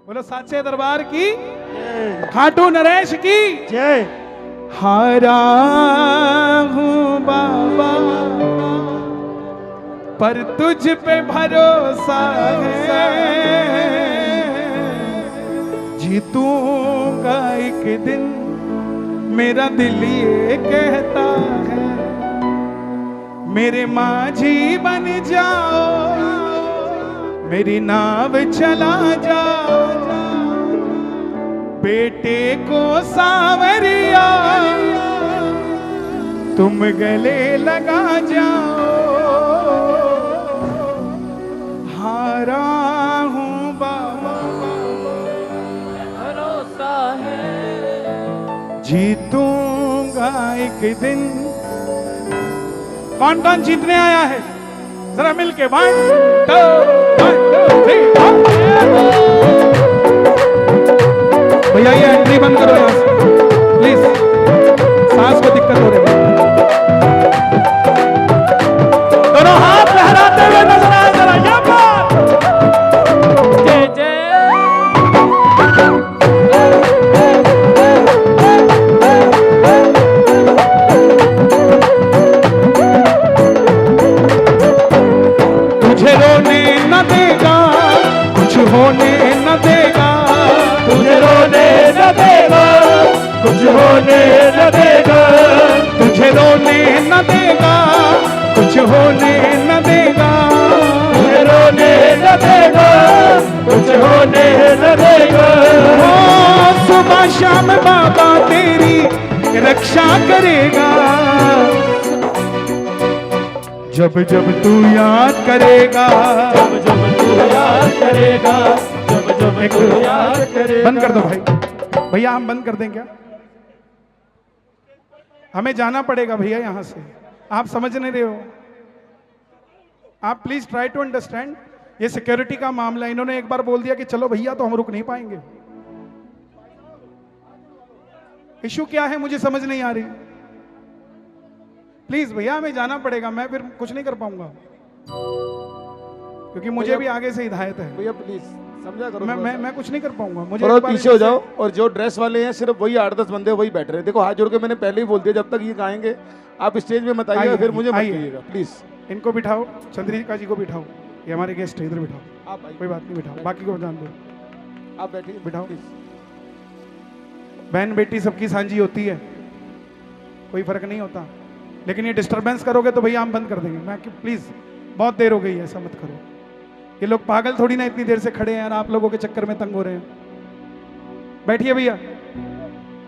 बोलो साचे दरबार की, खाटू नरेश की जय। हारा हूँ बाबा पर तुझ पे भरोसा है, जीतूंगा एक दिन मेरा दिल ये कहता है। मेरे माझी बन जाओ, मेरी नाव चला जाओ, बेटे को सावरिया तुम गले लगा जाओ। हारा हूँ बाबा भरोसा है, जीतूंगा एक दिन। कौन कौन जीतने आया है जरा मिलके 1 2 3 भैया ये एंट्री बंद करो यहाँ से प्लीज, सांस को दिक्कत हो रही है। दोनों हाथ लहराते हुए नजर आए जरा यहाँ पर। जय जय। तुझे रोने न देगा, कुछ होने न देगा, तुझे रोने न देगा, कुछ होने न देगा, तुझे रोने न देगा, कुछ होने न देगा, तुझे रोने न देगा, कुछ होने न देगा। ओ सुबह शाम बाबा तेरी रक्षा करेगा, जब जब तू याद करेगा, जब जब तू याद करेगा, जब जब तू याद करेगा। बंद कर दो भाई, भैया हम बंद कर दें क्या? हमें जाना पड़ेगा भैया यहां से, आप समझ नहीं रहे हो। आप प्लीज ट्राई टू अंडरस्टैंड, ये सिक्योरिटी का मामला। इन्होंने एक बार बोल दिया कि चलो भैया तो हम रुक नहीं पाएंगे। इशू क्या है मुझे समझ नहीं आ रही। प्लीज भैया हमें जाना पड़ेगा, मैं फिर कुछ नहीं कर पाऊंगा क्योंकि मुझे भी आगे से हिदायत है। भैया प्लीज समझा करो। मैं कुछ नहीं कर पाऊंगा। मुझे थोड़ा एक बार पीछे हो जाओ, और जो ड्रेस वाले हैं सिर्फ वही 8-10 बंदे वही बैठ रहे हैं। देखो हाथ जोड़ के मैंने पहले ही बोल दिया, जब तक ये गाएंगे आप स्टेज में मत आइएगा, फिर मुझे मत आइए। कहिएगा प्लीज। इनको बिठाओ, चंद्रिका जी को बिठाओ, ये हमारे गेस्ट है, इधर बिठाओ। आप आइए, कोई बात नहीं, बिठाओ, बाकी को जान दो। आप बैठिए, बिठाओ। प्लीज। बहन बेटी सबकी सांझी होती है, कोई फर्क नहीं होता, लेकिन ये डिस्टरबेंस करोगे तो भैया हम बंद कर देंगे। मैं प्लीज बहुत देर हो गई है, ऐसा मत करो। ये लोग पागल थोड़ी ना इतनी देर से खड़े हैं यार, आप लोगों के चक्कर में तंग हो रहे हैं। बैठिए भैया,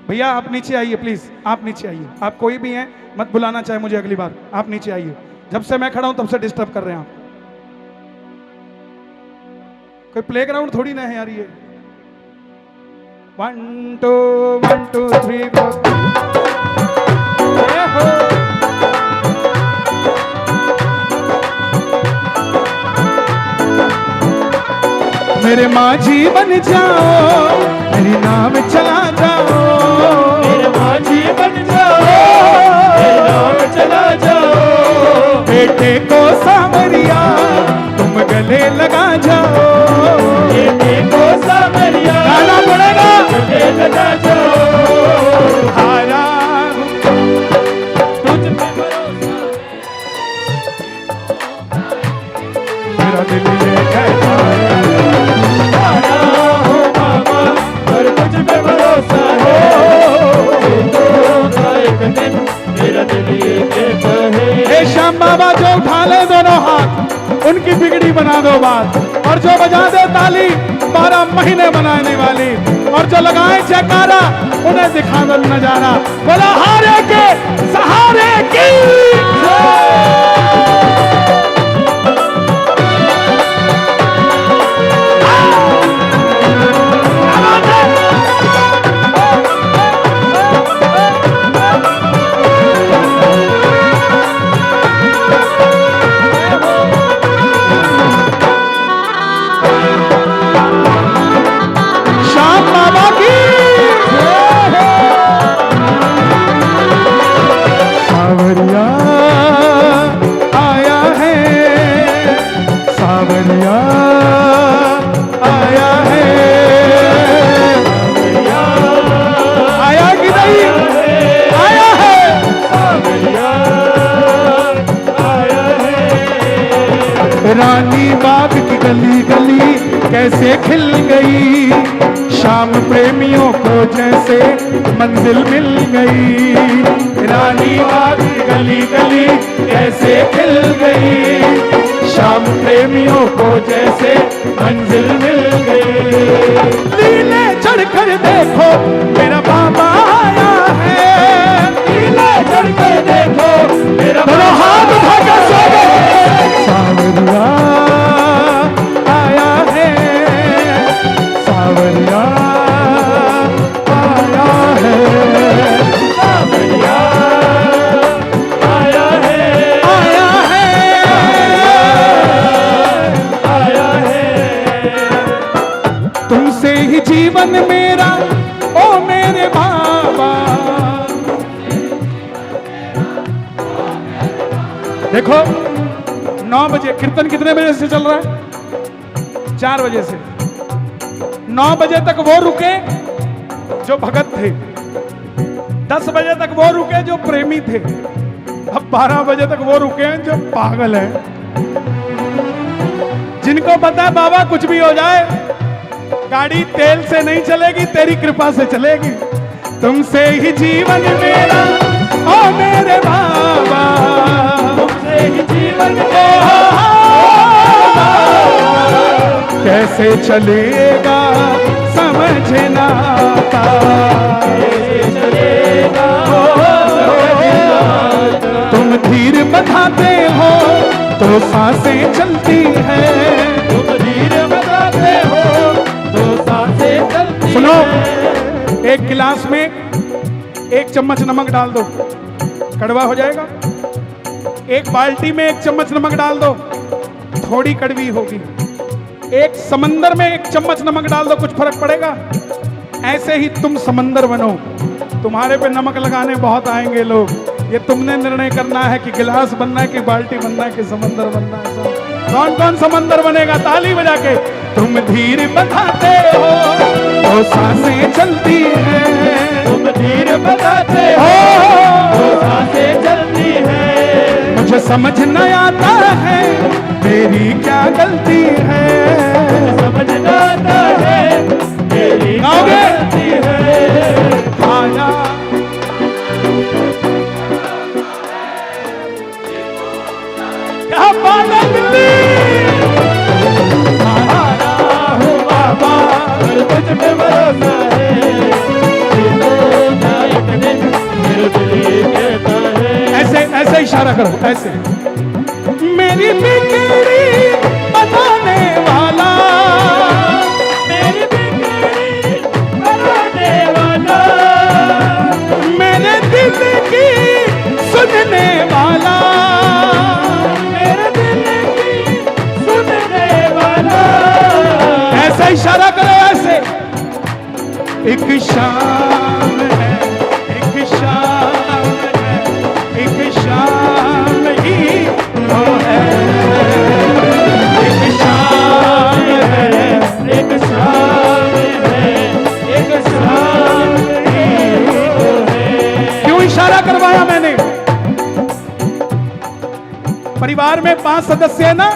भैया आप नीचे आइए प्लीज, आप नीचे आइए। आप कोई भी हैं मत बुलाना चाहे मुझे अगली बार, आप नीचे आइए। जब से मैं खड़ा हूं तब से डिस्टर्ब कर रहे हैं आप। कोई प्लेग्राउंड थोड़ी ना है यार ये। 1 2 1 2 3 4 मेरे माझी बन जाओ, मेरी नाम चला जाओ, मेरे माझी बन जाओ, मेरे नाम चला जाओ, बेटे को सावरिया तुम गले लगा जाओ, बेटे को सावरिया गाना पड़ेगा, गले लगा जाओ। हारा तुझ पे भरोसा है, मेरा दिल ये कहता है। हारा हूँ बाबा पर तुझ पे भरोसा है, जीतूंगा एक दिन मेरा दिल ये कहता है। हे श्याम बाबा जो उठा ले दोनों हाथ, उनकी बिगड़ी बना दो बात, और जो बजा दे ताली 12 महीने बनाने वाली, और जो लगाए जयकारा उन्हें दिखा दो नजारा। बोला हारे के सहारे की कैसे खिल गई, शाम प्रेमियों को जैसे मंजिल मिल गई। रानी बाग गली गली कैसे खिल गई, शाम प्रेमियों को जैसे मंजिल मिल गई। लीले चढ़कर देखो मेरा बाबा आया है, लीले चढ़कर देखो मेरा बाबा हाथ उठाकर स्वागत। सावरिया आया है, सावरिया आया है, सावरिया आया है, आया है, आया है। तुमसे ही जीवन मेरा ओ मेरे बाबा। देखो 9 बजे कीर्तन कितने बजे से चल रहा है? 4 बजे से। 9 बजे तक वो रुके जो भगत थे, 10 बजे तक वो रुके जो प्रेमी थे, अब 12 बजे तक वो रुके हैं जो पागल हैं, जिनको पता है बाबा कुछ भी हो जाए गाड़ी तेल से नहीं चलेगी, तेरी कृपा से चलेगी। तुमसे ही जीवन मेरा ओ मेरे बाबा, तुमसे ही जीवन मेरा कैसे चलेगा समझ ना आता, कैसे चलेगा समझ ना आता। तुम धीर बधाते हो तो सांसें चलती है, तुम धीर बधाते हो तो सांसें चलती। सुनो, एक गिलास में 1 चम्मच नमक डाल दो, कड़वा हो जाएगा। एक बाल्टी में 1 चम्मच नमक डाल दो, थोड़ी कड़वी होगी। एक समंदर में 1 चम्मच नमक डाल दो, कुछ फर्क पड़ेगा? ऐसे ही तुम समंदर बनो, तुम्हारे पे नमक लगाने बहुत आएंगे लोग। ये तुमने निर्णय करना है कि गिलास बनना है कि बाल्टी बनना है कि समंदर बनना है। कौन कौन समंदर बनेगा? ताली बजा के। तुम धीर बधाते हो तो सांसें चलती है, तुम धीर बधाते हो तो सांसें चलती है। मुझे समझ न आता है मेरी क्या गलती है, समझ न आता है मेरी क्या गलती है। आया क्या बात है दिल्ली, आया हूँ बाबा और कुछ पे भरोसा है, एक दिन मेरे दिल कहता है। ऐसे ऐसे इशारा करो, ऐसे। मेरी बिगड़ी बनाने वाला, मेरी बिगड़ी बनाने वाला, मेरे दिल की सुनने वाला, मेरे दिल की सुनने वाला। ऐसा इशारा करो, ऐसे। एक शाम है, एक शाम है, एक शाम ही तो है, एक शाम है, एक शाम है, एक शाम ही तो है। क्यों इशारा करवाया मैंने? परिवार में 5 सदस्य है ना,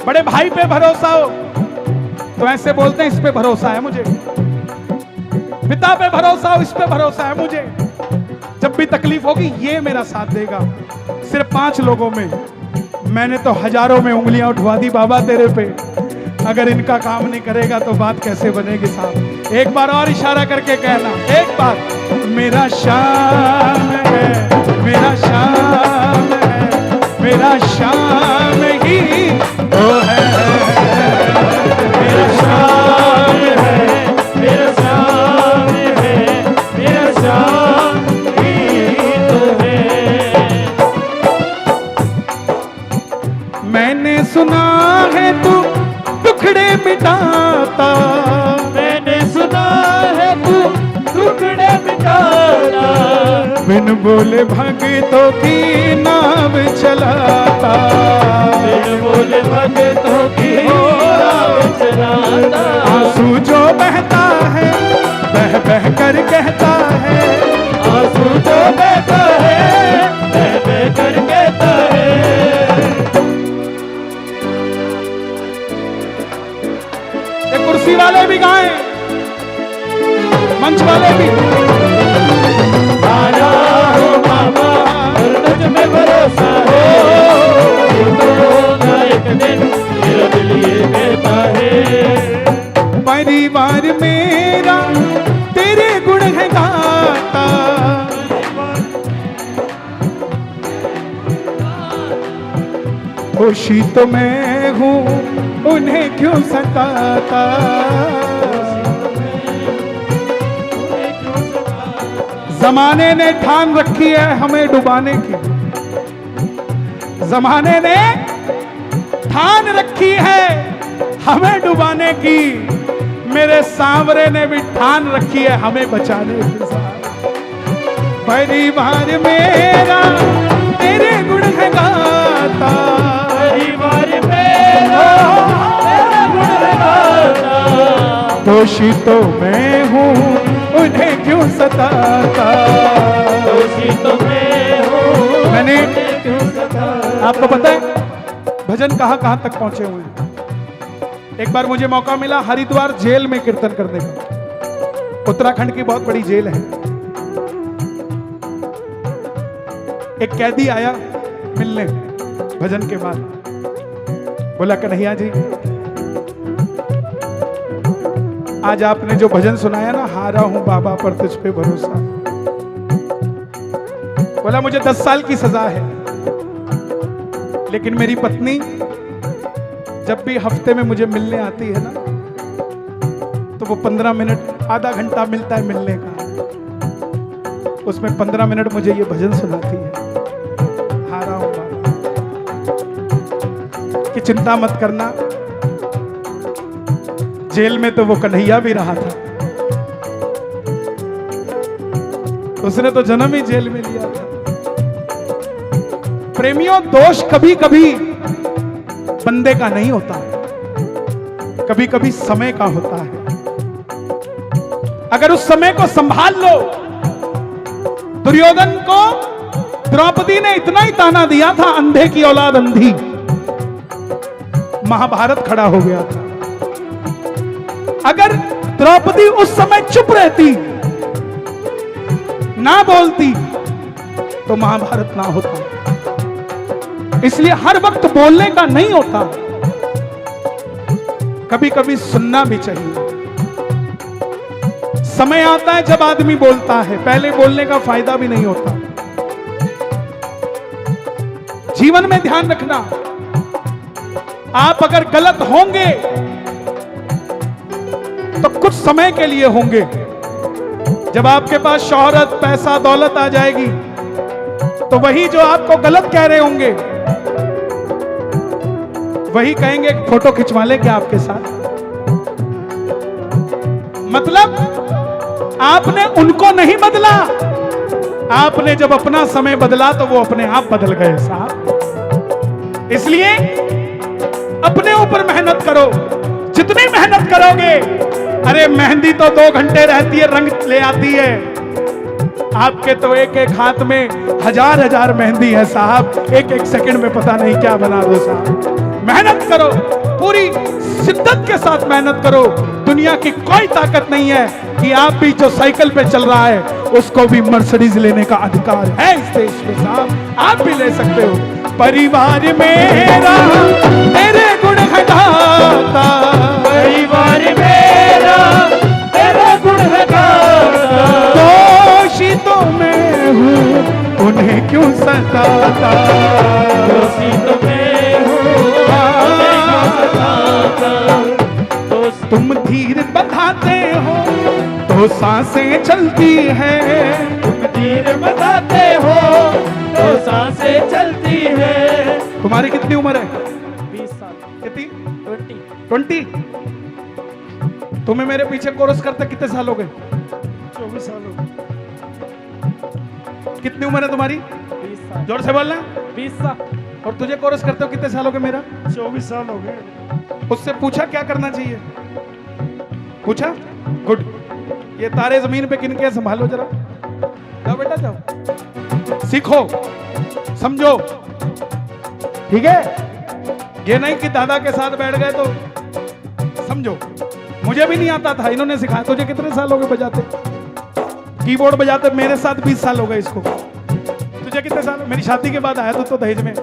बड़े भाई पे भरोसा हो तो ऐसे बोलते हैं इस पे भरोसा है मुझे, पिता पे भरोसा हो इस पे भरोसा है मुझे, जब भी तकलीफ होगी ये मेरा साथ देगा। सिर्फ 5 लोगों में, मैंने तो हजारों में उंगलियां उठवा दी बाबा तेरे पे। अगर इनका काम नहीं करेगा तो बात कैसे बनेगी साहब? एक बार और इशारा करके कहना, एक बार। मेरा शाम है, मेरा शाम है, मेरा शाम ही वो है, मेरा शाम है, मेरा शाम है, मेरा शाम ही तो है। मैंने सुना है तू टुकड़े मिटाता, मैंने सुना है तू टुकड़े मिटाता, बिन बोले भगतों की नाव चलाता, बिन बोले भगतों की नाव चलाता। आंसू जो बहता है बह बह कर कहता है, आंसू जो बहता है बह बह कर कहता है। ये कुर्सी वाले भी गाएं, मंच वाले भी। आया हो बाबा और तुझ में भरोसा है, होगा एक दिन मेरा दिल ये कहता है। परिवार मेरा तेरे गुण है गाता, खुशी तो मैं हूँ उन्हें क्यों सताता। जमाने ने ठान रखी है हमें डुबाने की, जमाने ने ठान रखी है हमें डुबाने की, मेरे सांवरे ने भी ठान रखी है हमें बचाने की। परिवार मेरा तेरे गुण है गाता, परिवार मेरा तेरा गुण है गाता, दोषी तो मैं हूँ उन्हें क्यों सताता। दोषी तो मैं हूँ मैंने उन्हें क्यों सताता। आपको पता है भजन कहां कहां तक पहुंचे हुए हैं। एक बार मुझे मौका मिला हरिद्वार जेल में कीर्तन करने का। उत्तराखंड की बहुत बड़ी जेल है। एक कैदी आया मिलने भजन के बाद, बोला कन्हैया जी आज आपने जो भजन सुनाया ना, हारा हूं बाबा पर तुझ पे भरोसा, बोला मुझे 10 साल की सजा है, लेकिन मेरी पत्नी जब भी हफ्ते में मुझे मिलने आती है ना, तो वो 15 मिनट आधा घंटा मिलता है मिलने का, उसमें 15 मिनट मुझे ये भजन सुनाती है, हारा हूं बाबा, कि चिंता मत करना। जेल में तो वो कन्हैया भी रहा था, उसने तो जन्म ही जेल में लिया था। प्रेमियों, दोष कभी कभी बंदे का नहीं होता, कभी कभी समय का होता है। अगर उस समय को संभाल लो, दुर्योधन को द्रौपदी ने इतना ही ताना दिया था, अंधे की औलाद अंधी, महाभारत खड़ा हो गया था। अगर द्रौपदी उस समय चुप रहती, ना बोलती, तो महाभारत ना होता। इसलिए हर वक्त बोलने का नहीं होता, कभी कभी सुनना भी चाहिए। समय आता है जब आदमी बोलता है, पहले बोलने का फायदा भी नहीं होता। जीवन में ध्यान रखना, आप अगर गलत होंगे तो कुछ समय के लिए होंगे। जब आपके पास शोहरत, पैसा, दौलत आ जाएगी, तो वही जो आपको गलत कह रहे होंगे, वही कहेंगे एक फोटो खिंचवा ले क्या आपके साथ। मतलब आपने उनको नहीं बदला, आपने जब अपना समय बदला तो वो अपने आप बदल गए साहब। इसलिए अपने ऊपर मेहनत करो, जितनी मेहनत करोगे, अरे मेहंदी तो 2 घंटे रहती है, रंग ले आती है, आपके तो एक एक हाथ में हजार मेहंदी है साहब, एक एक सेकंड में पता नहीं क्या बना दो साहब। मेहनत करो, पूरी शिद्दत के साथ मेहनत करो। दुनिया की कोई ताकत नहीं है कि आप भी जो साइकिल पे चल रहा है उसको भी मर्सिडीज लेने का अधिकार है इस देश में साहब, आप भी ले सकते हो। परिवार मेरा तेरे गुण है गाता, परिवार मेरा तेरा गुण है गाता, दोषी तो मैं हूँ उन्हें क्यों सताता। दोषी तो मैं हूँ उन्हें क्यों सताता। दोषी तुम धीर बंधाते हो तो सांसें चलती है, तुम तीर बताते हो तो सांसें चलती है। तुम्हारी कितनी उम्र है? 20 साल। कितनी? 20। 20। तुम्हें मेरे पीछे कोरस करते कितने साल हो गए? 24 साल हो गए। कितनी उम्र है तुम्हारी? 20 साल। जोर से बोलना। 20 साल। और तुझे कोरस करते हो कितने साल हो गए? मेरा 24 साल हो गए। उससे पूछा क्या करना चाहिए? पूछा? गुड। ये तारे जमीन पे किनके हैं संभालो जरा। जाओ बेटा जाओ, सीखो, समझो, ठीक है? ये नहीं कि दादा के साथ बैठ गए तो समझो। मुझे भी नहीं आता था, इन्होंने सिखाया। तुझे कितने साल हो गए बजाते? कीबोर्ड बजाते मेरे साथ 20 साल हो गए इसको। तुझे कितने साल? मेरी शादी के बाद आया तो दहेज में।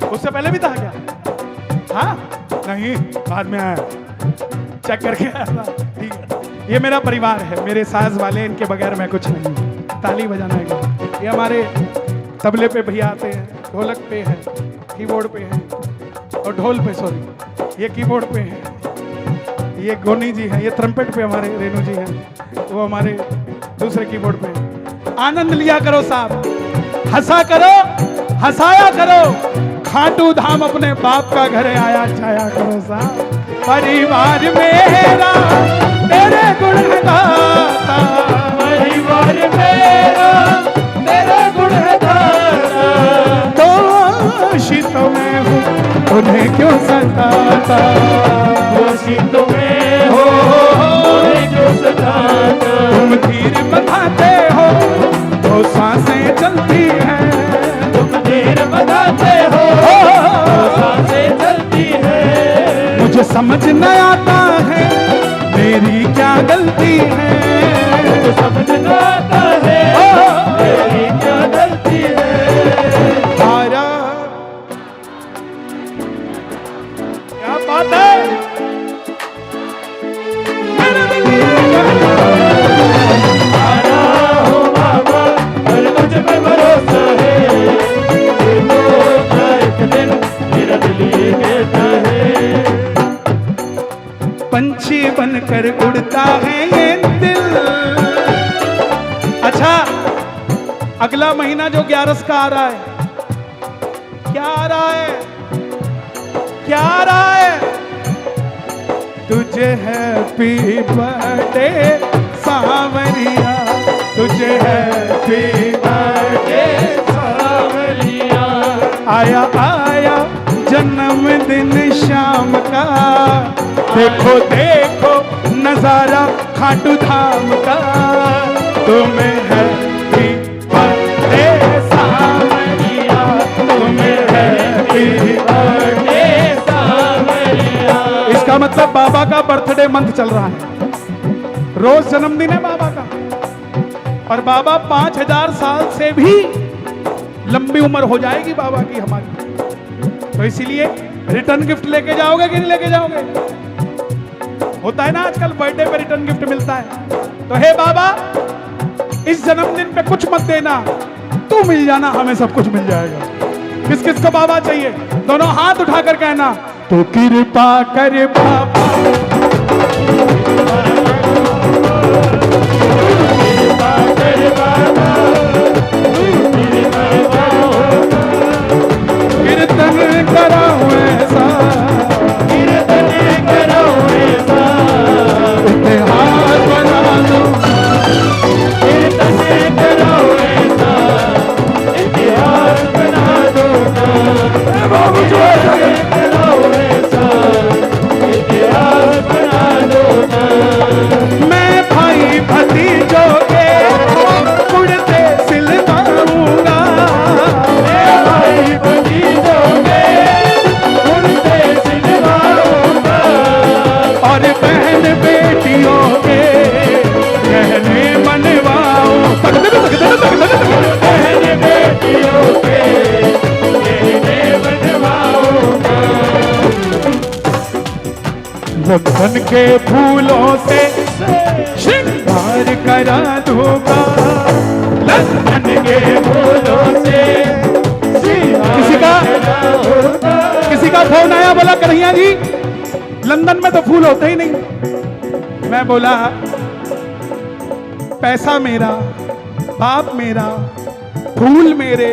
उससे पहले भी था क्या? हाँ नहीं, बाद में आया, चेक करके आया था। ठीक है, ये मेरा परिवार है, मेरे साज वाले, इनके बगैर मैं कुछ नहीं। ताली बजाना है। ये हमारे तबले पे भैया आते हैं, ढोलक पे है, कीबोर्ड पे है, और ढोल पे, सॉरी, ये कीबोर्ड पे है। ये गोनी जी है, ये ट्रम्पेट पे हमारे रेणु जी हैं, वो हमारे दूसरे कीबोर्ड पे। आनंद लिया करो साहब, हंसा करो, हंसाया करो। खाटू धाम अपने बाप का घर आया जाया करो साहब। परिवार मेरा तेरे गुण गाता, परिवार मेरा तेरे गुण गाता। दोषी तो मैं हूँ, उन्हें क्यों सताता? दोषी तो मैं हो, उन्हें क्यों सताता? तुम तीर बंधाते हो तो सांसें चलती हैं। तुम तीर बंधाते हो तो सांसें चलती है। मुझे समझ न आता है मेरी क्या गलती है। मुझे समझ न आता है मेरी क्या गलती है। तारा क्या बात है। आना हो बाबा, पर मुझ पे भरोसा है। देखो ना एक दिन मेरा दिल ये कहता है। पंछी बनकर उड़ता है ये दिल। अच्छा, अगला महीना जो 11 का आ रहा है, क्या आ रहा है? क्या आ रहा है? तुझे हैप्पी बर्थडे सांवरिया, तुझे हैप्पी बर्थडे सांवरिया। आया आया जन्मदिन शाम का। देखो देखो नजारा खाटू धाम का। तुम्हें हैप्पी बर्थडे सांवरिया, तुम्हें हैप्पी बर्थडे सांवरिया। इसका मतलब बाबा का बर्थडे मंथ चल रहा है। रोज जन्मदिन है बाबा का, और बाबा 5000 साल से भी लंबी उम्र हो जाएगी बाबा की हमारी। तो इसीलिए रिटर्न गिफ्ट लेके जाओगे कि नहीं लेके जाओगे? होता है ना आजकल बर्थडे पे रिटर्न गिफ्ट मिलता है। तो हे बाबा, इस जन्मदिन पे कुछ मत देना, तू मिल जाना, हमें सब कुछ मिल जाएगा। किस किस को बाबा चाहिए? दोनों हाथ उठाकर कहना, तो कृपा कर बाबा, कृपा कर बाबा, कीर्तन कराओ ऐसा, कीर्तन करो ऐसा। इतिहास बना दो, कीर्तन करो ऐसा, इतिहास बना दो ना। कीर्तन करो ऐसा, इतिहास बना दो ना। मैं भाई भतीजों के उड़ते सिलवाऊंगा। मैं भाई भतीजों के उड़ते सिलवाऊंगा। और बहन बेटियों के गहने बनवाऊं। बहन बेटियों के गहने बनवाऊंगा। लखन के फूलों से श्रृंगार करा दूंगा। लखन के फूलों से किसी का फोन आया, बोला कन्हैया जी लंदन में तो फूल होते ही नहीं। मैं बोला पैसा मेरा, बाप मेरा, फूल मेरे।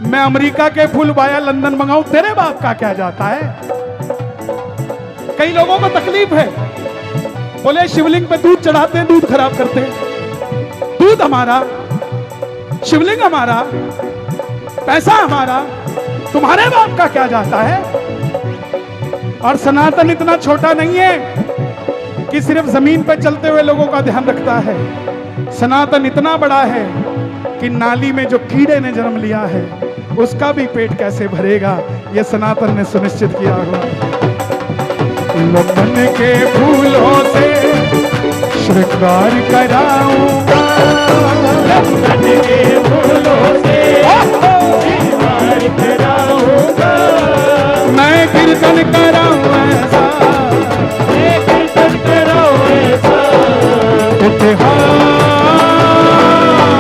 मैं अमेरिका के फूल वाया लंदन मंगाऊं, तेरे बाप का क्या जाता है? कई लोगों को तकलीफ है, बोले शिवलिंग पे दूध चढ़ाते हैं, दूध खराब करते हैं। दूध हमारा, शिवलिंग हमारा, पैसा हमारा, तुम्हारे बाप का क्या जाता है? और सनातन इतना छोटा नहीं है कि सिर्फ जमीन पर चलते हुए लोगों का ध्यान रखता है। सनातन इतना बड़ा है कि नाली में जो कीड़े ने जन्म लिया है उसका भी पेट कैसे भरेगा, ये सनातन ने सुनिश्चित किया हुआ। मन के फूलों से श्रृंगार कराऊंगा, मन के फूलों से श्रृंगार कराऊंगा, मैं कीर्तन कराऊं ऐसा, मैं कीर्तन कराऊं ऐसा, इतिहास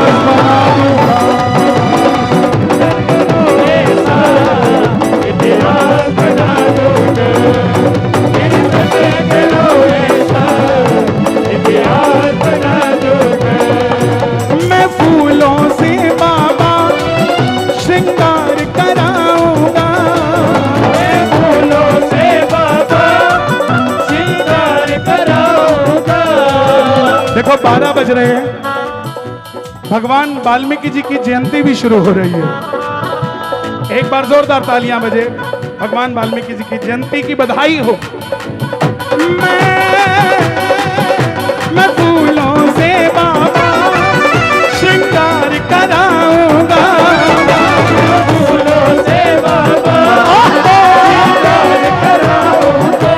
बना दूंगा, ऐसा इतिहास बना दूंगा, कीर्तन कराऊं ऐसा, इतिहास बना दूंगा। मैं फूलों से बाबा श्रृंगार कराऊंगा, मैं फूलों से बाबा श्रृंगार कराऊंगा। देखो 12 बज रहे हैं, भगवान वाल्मीकि जी की जयंती भी शुरू हो रही है। एक बार जोरदार तालियां बजे, भगवान वाल्मीकि जी की जयंती की बधाई हो। मैं फूलों से बाबा श्रृंगार कराऊंगा, फूलों से बाबा श्रृंगार कराऊंगा,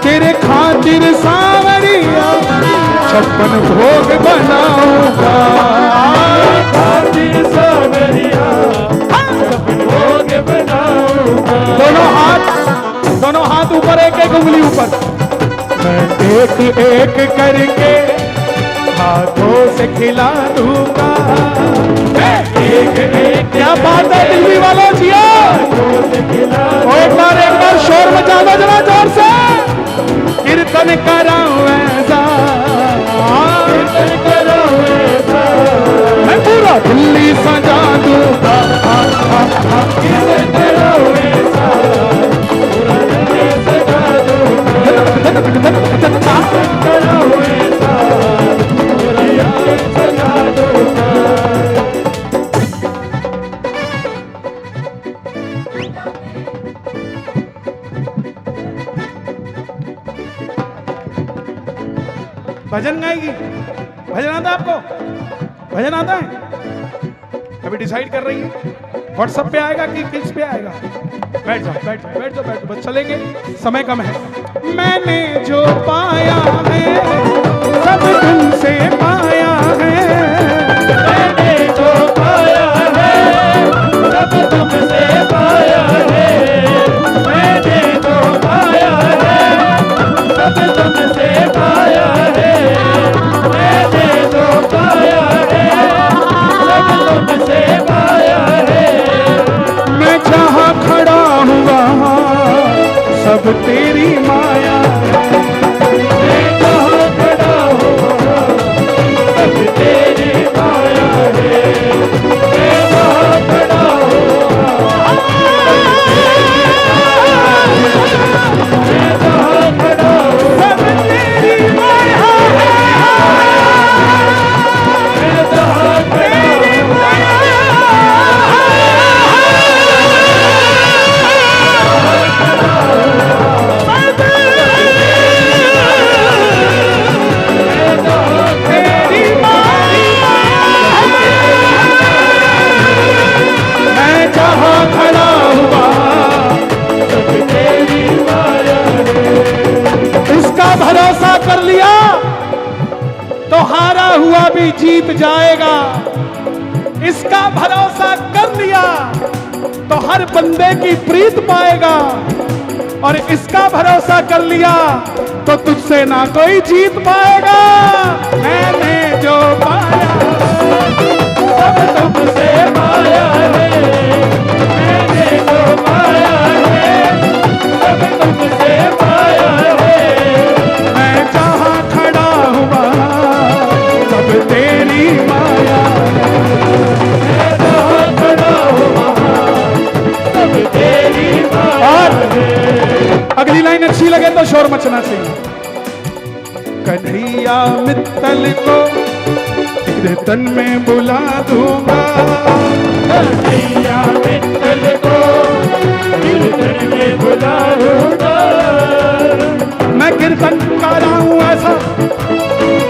तेरे खातिर सावरिया 56 भोग बनाऊंगा, खातिर सावरिया छप्पन भोग बनाऊंगा। दोनों हाथ ऊपर, एक एक उंगली ऊपर। मैं एक एक करके हाथों से खिला दूंगा, एक एक क्या बात है दिल्ली वालों जिया। एक बार शोर मचा दो जरा जोर से, कीर्तन कराऊं ऐसा, कीर्तन कराऊं ऐसा, मैं पूरा दिल्ली सजा दूंगा, कीर्तन कराऊं ऐसा, पूरा दिल्ली सजा दूंगा, कीर्तन कराऊं ऐसा, पूरा दिल्ली सजा दूंगा। भजन गाएगी। भजन आता है आपको? भजन आता है? अभी डिसाइड कर रही है व्हाट्सएप पे आएगा कि किस पे आएगा? बैठ जाओ बैठ जाओ बैठ जाओ बैठ जाओ, बस चलेंगे, समय कम है। मैंने जो पाया है सब तुमसे पाया है, मैंने जो पाया है सब तुमसे पाया है, मैंने जो पाया है सब तुमसे पाया है, मैंने जो पाया है सब तुमसे पाया है। मैं जहाँ खड़ा हुआ सब तेरी माया है, मैं जहाँ खड़ा हूँ सब तेरी माया है, मैं जहाँ खड़ा हूँ मैं जहाँ खड़ा हूँ सब तेरी माया है, मैं जहाँ खड़ा तेरी माया मैं जहाँ खड़ा हुआ सब तेरी माया है। इसका भरोसा कर लिया तो हारा हुआ भी जीत जाएगा, इसका भरोसा कर लिया तो हर बंदे की प्रीत पाएगा, और इसका भरोसा कर लिया तो तुझसे ना कोई जीत पाएगा। मैंने जो पाया सब तुमसे पाया है, मैंने जो पाया है सब तुमसे पाया है, मैं जहाँ खड़ा हुआ सब तेरी माया है। मैं जहाँ खड़ा हूँ वहाँ सब तेरी माया है। अगली लाइन अच्छी लगे तो शोर मचना चाहिए। कन्हैया मित्तल को कीर्तन में बुला दूंगा, कन्हैया मित्तल को कीर्तन में बुलाऊंगा, मैं कीर्तन कर रहा हूँ ऐसा,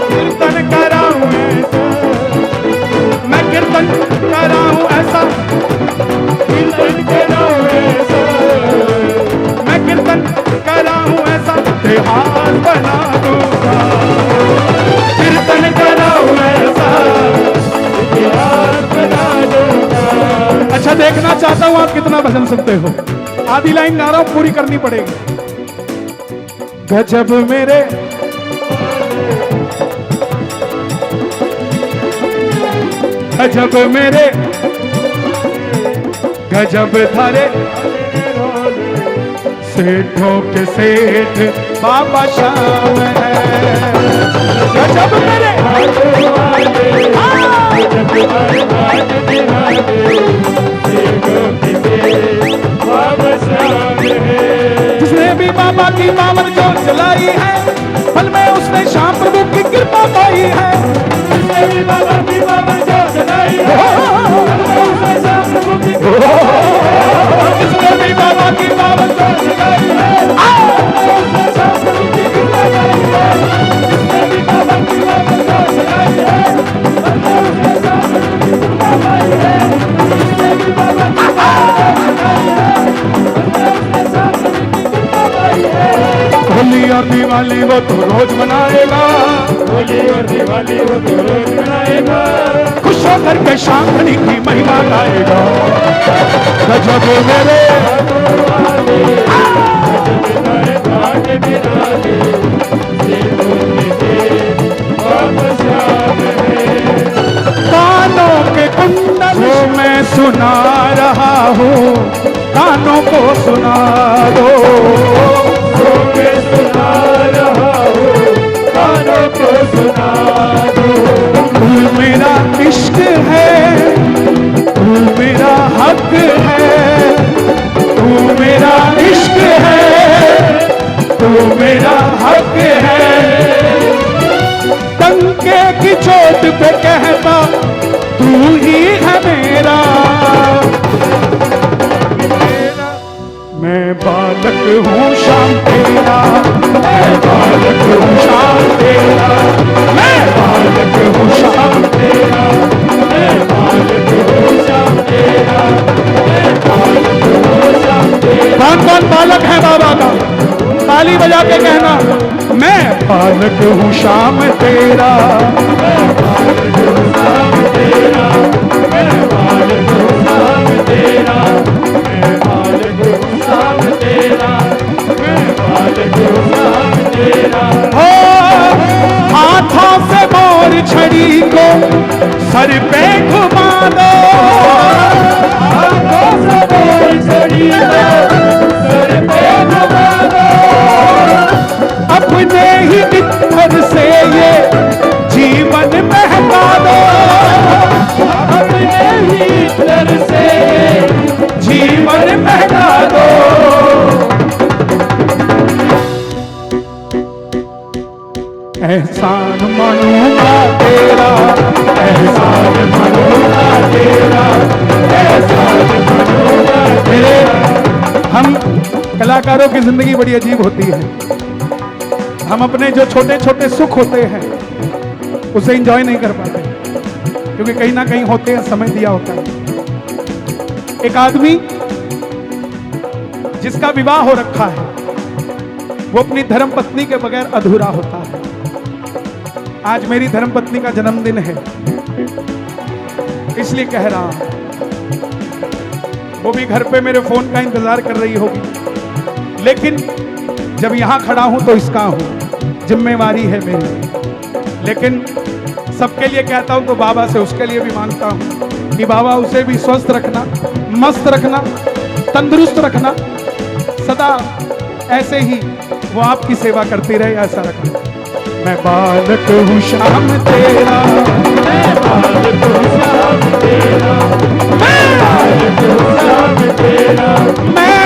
कीर्तन कर रहा हूँ ऐसा, मैं कीर्तन कर रहा हूँ ऐसा, अपना भजन सुनते हो। आधी लाइन गा रहा हूं, पूरी करनी पड़ेगी। गजब मेरे गजब मेरे गजब थारे सेठों के सेठ बाबा श्याम है। गजब मेरे जिसने भी बाबा की पावन जोत जलाई है, पल में उसने श्याम प्रभु की कृपा पाई है। जिसने भी बाबा की पावन जोत जलाई है, जिसने भी बाबा की पावन जोत जलाई है, जिसने भी बाबा की पावन जोत जलाई है, होली और दिवाली वो तो रोज मनाएगा, होली और दिवाली वो तो रोज मनाएगा, खुश होकर के शांति की महिमा गाएगा। गजब मेरे कानों के कुंडल मैं सुना रहा हूँ, कानों को सुना दो। मैं सुना रहा हूँ, कानों को सुना दो। तू मेरा इश्क है, तू मेरा हक है, तू मेरा इश्क है, तू मेरा हक है। टंके की चोट पे कहता तू ही है मेरा। मैं बालक हूँ श्याम तेरा, मैं बालक हूँ श्याम तेरा, मैं बालक हूँ श्याम तेरा, मैं बालक हूँ श्याम तेरा, मैं बालक हूँ श्याम तेरा। कौन कौन बालक है बाबा का? ताली बजा के कहना, मैं बालक हूँ श्याम तेरा, मैं बालक हूँ श्याम तेरा, मैं बालक हूँ श्याम तेरा, मैं बालक हूँ श्याम तेरा, मैं बालक हूँ श्याम तेरा। हो हाथों से मोर छड़ी को सर पे घुमा दो, हाथों से मोर छड़ी को सर पे घुमा दो। अपने ही इत्थर से ये जीवन महका दो, अपने ही इत्थर से जीवन महका दो। एहसान मानूंगा तेरा, एहसान मानूंगा तेरा, एहसान मानूंगा तेरा। हम कलाकारों की जिंदगी बड़ी अजीब होती है। हम अपने जो छोटे छोटे सुख होते हैं उसे एंजॉय नहीं कर पाते, क्योंकि कहीं ना कहीं होते हैं, समय दिया होता है। एक आदमी जिसका विवाह हो रखा है वो अपनी धर्म पत्नी के बगैर अधूरा होता है। आज मेरी धर्म पत्नी का जन्मदिन है, इसलिए कह रहा हूं। वो भी घर पे मेरे फोन का इंतजार कर रही होगी, लेकिन जब यहां खड़ा हूं तो इसका हूं, जिम्मेवारी है मेरी। लेकिन सबके लिए कहता हूं तो बाबा से उसके लिए भी मांगता हूं कि बाबा उसे भी स्वस्थ रखना, मस्त रखना, तंदुरुस्त रखना, सदा ऐसे ही वो आपकी सेवा करती रहे, ऐसा रखना। मैं बालक हूँ श्याम तेरा, मैं बालक हूँ श्याम तेरा, मैं बालक हूँ श्याम तेरा, मैं